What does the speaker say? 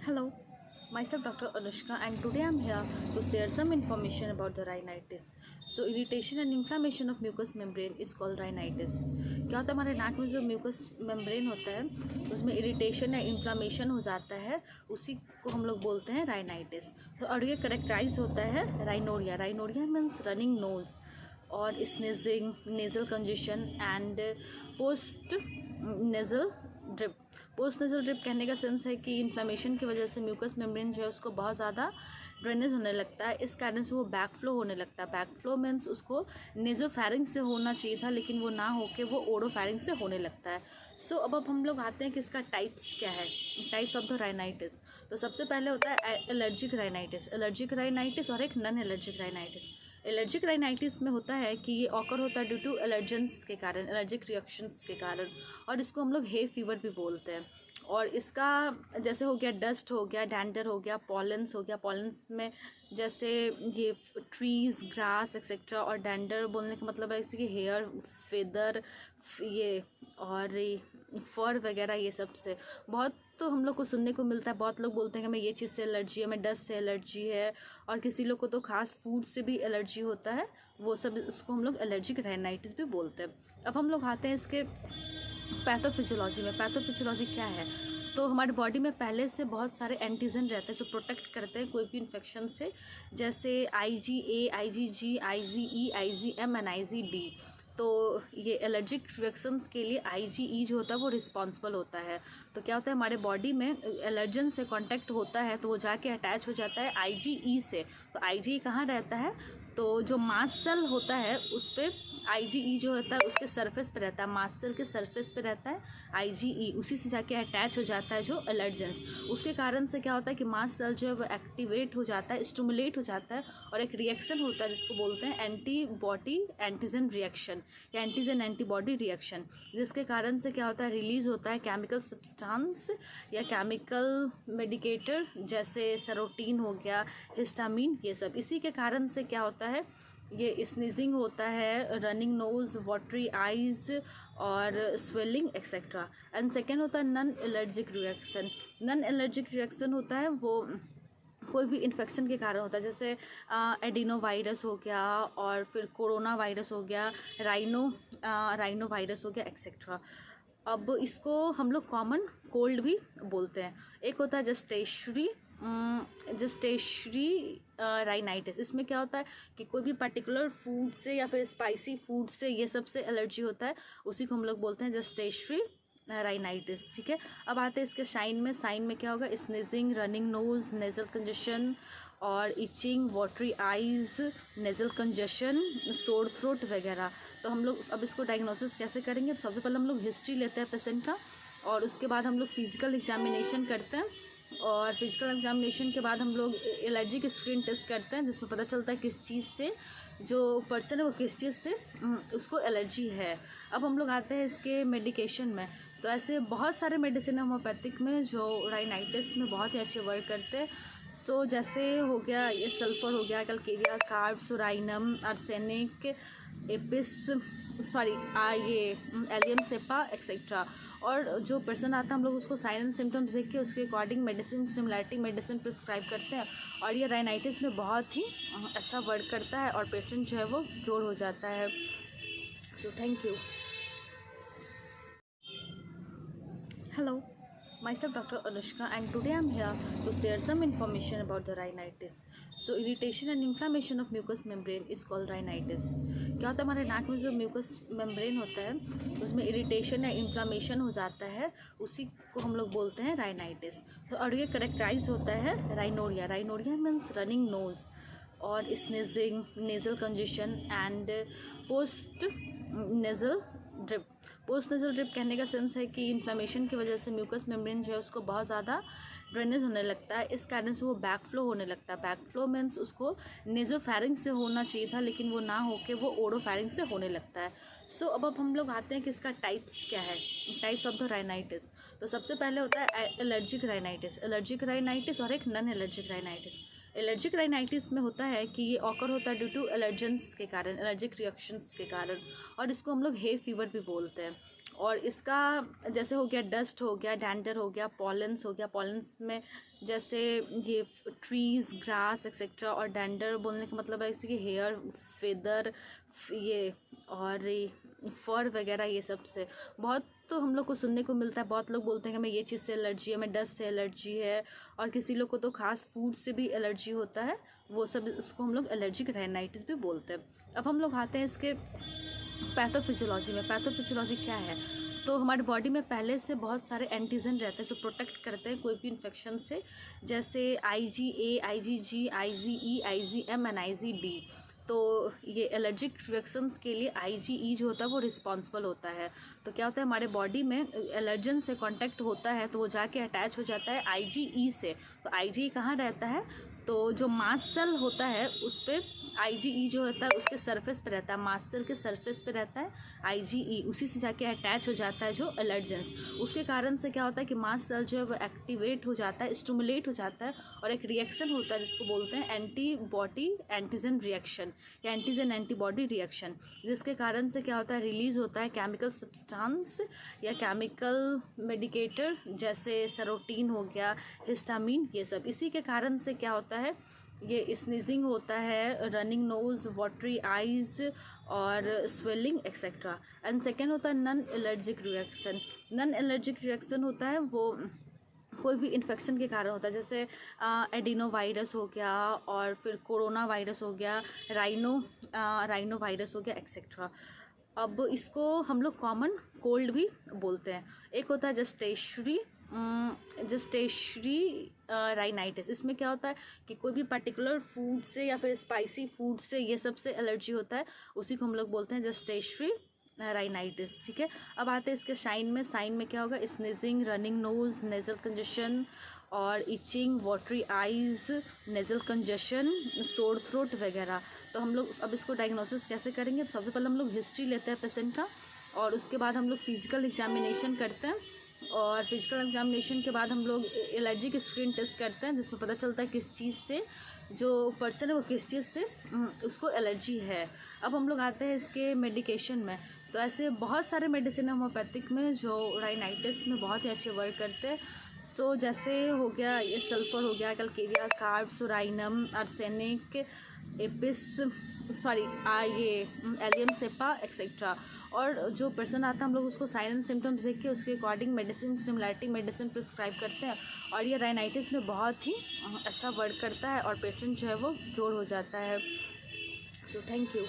Hello, myself Dr. Anushka and today I'm here to share some information about the rhinitis. So irritation and inflammation of mucous membrane is called rhinitis. क्या होता है हमारे नाक में जो mucus membrane होता है उसमें इरिटेशन या इन्फ्लामेशन हो जाता है, उसी को हम लोग बोलते हैं राइनाइटिस। तो और ये करेक्टराइज होता है rhinorrhoea. Rhinorrhoea means running nose और sneezing, nasal congestion and post nasal drip. Post nasal drip कहने का सेंस है कि इन्फ्लेमेशन की वजह से म्यूकस मेम्ब्रेन जो है उसको बहुत ज़्यादा ड्रेनेज होने लगता है, इस कारण से वो बैक फ्लो होने लगता है। बैक फ्लो मीन्स उसको नेजोफेरिंग से होना चाहिए था लेकिन वो ना होके वो ओरोफेरिंग से होने लगता है। सो अब हम लोग आते हैं कि इसका टाइप्स क्या है, टाइप्स ऑफ द राइनाइटिस। तो सबसे पहले होता है एलर्जिक राइनाइटिस। एलर्जिक राइनाइटिस और एक non allergic rhinitis. Allergic rhinitis में होता है कि ये ऑकर होता है ड्यू टू एलर्जेंस के कारण, एलर्जिक रिएक्शंस के कारण, और इसको हम लोग हे फीवर भी बोलते हैं। और इसका जैसे हो गया डस्ट हो गया, डैंडर हो गया, पॉलेंस हो गया। पॉलेंस में जैसे ये ट्रीज, ग्रास एक्सेट्रा, और डैंडर बोलने का मतलब है इसी के हेयर, फेदर, ये और फर वगैरह, ये सब से बहुत तो हम लोग को सुनने को मिलता है। बहुत लोग बोलते हैं कि हमें ये चीज़ से एलर्जी है, हमें डस्ट से एलर्जी है, और किसी लोग को तो खास फूड से भी एलर्जी होता है। वो सब इसको हम लोग एलर्जिक राइनाइटिस भी बोलते हैं। अब हम लोग आते हैं इसके पैथोफिजियोलॉजी में। पैथोफिजियोलॉजी क्या है? तो हमारे बॉडी में पहले से बहुत सारे एंटीजन रहते हैं जो प्रोटेक्ट करते हैं कोई भी इन्फेक्शन से, जैसे IgA, IgG, IgE, IgM and IgD। तो ये एलर्जिक रिएक्शंस के लिए IgE जो होता है वो रिस्पॉन्सिबल होता है। तो क्या होता है हमारे बॉडी में एलर्जन से कांटेक्ट होता है तो वो जाके अटैच हो जाता है IgE से। तो IgE कहाँ रहता है? तो जो मास्ट सेल होता है उस पर IgE जो होता है उसके सरफेस पे रहता है, मास्ट सेल के सरफेस पे रहता है IgE, उसी से जाके अटैच हो जाता है जो एलर्जेंस। उसके कारण से क्या होता है कि मास्ट सेल जो है वो एक्टिवेट हो जाता है, स्टिमुलेट हो जाता है, और एक रिएक्शन होता है जिसको बोलते हैं एंटीबॉडी एंटीजन रिएक्शन या एंटीजन एंटीबॉडी रिएक्शन, जिसके कारण से क्या होता है रिलीज होता है केमिकल सब्सटेंस या केमिकल मेडिकेटर, जैसे सेरोटीन हो गया, हिस्टामिन, ये सब। इसी के कारण से क्या होता है ये स्नीजिंग होता है, रनिंग नोज, वाटरी आइज और स्वेलिंग एक्सेट्रा। एंड सेकेंड होता है non allergic reaction. Non allergic reaction होता है वो कोई भी इन्फेक्शन के कारण होता है, जैसे एडिनो वायरस हो गया, और फिर कोरोना वायरस हो गया, राइनो वायरस हो गया एक्सेट्रा। अब इसको हम लोग कॉमन कोल्ड भी बोलते हैं। एक होता है जस्टेशरी राइनाइटिस। इसमें क्या होता है कि कोई भी पर्टिकुलर फूड से या फिर स्पाइसी फूड से, ये सब से एलर्जी होता है, उसी को हम लोग बोलते हैं जस्टेशरी राइनाइटिस। ठीक है, अब आते हैं इसके साइन में क्या होगा? Sneezing, running nose, nasal congestion और itching, watery eyes, nasal congestion, sore throat वगैरह। तो हम लोग अब इसको डायग्नोसिस कैसे करेंगे? तो सबसे पहले हम लोग हिस्ट्री लेते हैं पेशेंट का, और उसके बाद हम लोग फिजिकल एग्जामिनेशन करते हैं, और फिजिकल एग्जामिनेशन के बाद हम लोग एलर्जी की स्क्रीन टेस्ट करते हैं, जिसमें पता चलता है किस चीज़ से जो पर्सन है वो किस चीज़ से उसको एलर्जी है। अब हम लोग आते हैं इसके मेडिकेशन में। तो ऐसे बहुत सारे मेडिसिन है होम्योपैथिक में जो राइनाइटिस में बहुत ही अच्छे वर्क करते हैं। तो जैसे हो गया ये सल्फर हो गया, कैलकेरिया, कार्बसोराइनम, आर्सेनिक, ये एलियम सेपा एक्सेट्रा। और जो पर्सन आता है हम लोग उसको साइन एंड सिम्टम्स देख के उसके according medicine, simulating medicine prescribe करते हैं, और ये राइनाइटिस में बहुत ही अच्छा वर्क करता है और पेशेंट जो है वो क्योर हो जाता है। तो thank you. Hello, myself Dr. Anushka and today I'm here to share some information about the rhinitis. So irritation and inflammation of mucous membrane is called rhinitis. क्या होता है हमारे नाक में जो म्यूकस मेम्ब्रेन होता है उसमें इरिटेशन या इन्फ्लामेशन हो जाता है, उसी को हम लोग बोलते हैं राइनाइटिस। तो और ये करेक्टराइज होता है rhinorrhoea. Rhinorrhoea means running nose और sneezing, nasal congestion and post nasal drip. Post nasal drip कहने का सेंस है कि इन्फ्लेमेशन की वजह से म्यूकस मेम्ब्रेन जो है उसको बहुत ज़्यादा ड्रेनेज होने लगता है, इस कारण से वो बैक फ्लो होने लगता है। बैक फ्लो मीन्स उसको नेजोफेरिंग से होना चाहिए था लेकिन वो ना होके वो ओरोफेरिंग से होने लगता है। सो अब हम लोग आते हैं कि इसका टाइप्स क्या है, टाइप्स ऑफ द राइनाइटिस। तो सबसे पहले होता है एलर्जिक राइनाइटिस। एलर्जिक राइनाइटिस और एक non allergic rhinitis. Allergic rhinitis में होता है कि ये ऑकर होता है ड्यू टू एलर्जेंस के कारण, एलर्जिक रिएक्शंस के कारण, और इसको हम लोग हे फीवर भी बोलते हैं। और इसका जैसे हो गया डस्ट हो गया, डैंडर हो गया, पॉलेंस हो गया, पॉलेंस में जैसे ये ट्रीज़, ग्रास एक्सेट्रा, और डैंडर बोलने का मतलब है इसी के हेयर, फेदर, ये और फर वगैरह, ये सब से बहुत तो हम लोग को सुनने को मिलता है। बहुत लोग बोलते हैं कि हमें ये चीज़ से एलर्जी है, हमें डस्ट से एलर्जी है, और किसी लोग को तो खास फूड से भी एलर्जी होता है, वो सब इसको हम लोग एलर्जिक राइनाइटिस भी बोलते हैं। अब हम लोग आते हैं इसके पैथोफिजियोलॉजी में। पैथोफिजियोलॉजी क्या है? तो हमारे बॉडी में पहले से बहुत सारे एंटीजन रहते हैं जो प्रोटेक्ट करते हैं कोई भी इन्फेक्शन से, जैसे IgA, IgG, IgE, IgM and IgD। तो ये एलर्जिक रिएक्शंस के लिए IgE जो होता है वो रिस्पॉन्सिबल होता है। तो क्या होता है, हमारे बॉडी में एलर्जन से कांटेक्ट होता है तो वो जाके अटैच हो जाता है IgE से। तो IgE कहाँ रहता है? तो जो मास्ट सेल होता है उस पर IgE जो होता है उसके सरफेस पे रहता है, मास्ट सेल के सरफेस पे रहता है IgE, उसी से जाके अटैच हो जाता है जो एलर्जेंस। उसके कारण से क्या होता है कि मास्ट सेल जो है वो एक्टिवेट हो जाता है, स्टिमुलेट हो जाता है, और एक रिएक्शन होता है जिसको बोलते हैं एंटीबॉडी एंटीजन रिएक्शन या एंटीजन एंटीबॉडी रिएक्शन, जिसके कारण से क्या होता है, रिलीज होता है केमिकल सब्सटेंस या केमिकल मेडिकेटर, जैसे सेरोटीन हो गया, हिस्टामिन, ये सब। इसी के कारण से क्या होता है, ये स्नीजिंग होता है, रनिंग नोज, वाटरी आइज और स्वेलिंग एक्सेट्रा। एंड सेकेंड होता है non allergic reaction. Non allergic reaction होता है वो कोई भी इन्फेक्शन के कारण होता है, जैसे एडिनो वायरस हो गया, और फिर कोरोना वायरस हो गया, राइनो वायरस हो गया एक्सेट्रा। अब इसको हम लोग कॉमन कोल्ड भी बोलते हैं। एक होता है जेस्टेशरी राइनाइटिस। इसमें क्या होता है कि कोई भी पर्टिकुलर फूड से या फिर स्पाइसी फूड से, ये सब से एलर्जी होता है, उसी को हम लोग बोलते हैं जेस्टेशरी राइनाइटिस। ठीक है, अब आते हैं इसके साइन में क्या होगा, sneezing, running nose, nasal congestion और itching, watery eyes, nasal congestion, sore throat वगैरह। तो हम लोग अब इसको डायग्नोसिस कैसे करेंगे? तो सबसे पहले हम लोग हिस्ट्री लेते हैं पेशेंट का, और उसके बाद हम लोग फिजिकल एग्जामिनेशन करते हैं, और फिजिकल एग्जामिनेशन के बाद हम लोग एलर्जी की स्क्रीन टेस्ट करते हैं, जिसमें पता चलता है किस चीज़ से जो पर्सन है वो किस चीज़ से उसको एलर्जी है। अब हम लोग आते हैं इसके मेडिकेशन में। तो ऐसे बहुत सारे मेडिसिन है होम्योपैथिक में जो राइनाइटिस में बहुत ही अच्छे वर्क करते हैं। तो जैसे हो गया ये सल्फर हो गया, कैलकेरिया, कार्बसोराइनम, आर्सेनिक, ये एलियम सेपा एक्सेट्रा। और जो पर्सन आता है हम लोग उसको साइन एंड सिम्टम्स देख के उसके according medicine, simulating medicine prescribe करते हैं, और ये राइनाइटिस में बहुत ही अच्छा वर्क करता है, और पेशेंट जो है वो क्योर हो जाता है। तो थैंक यू।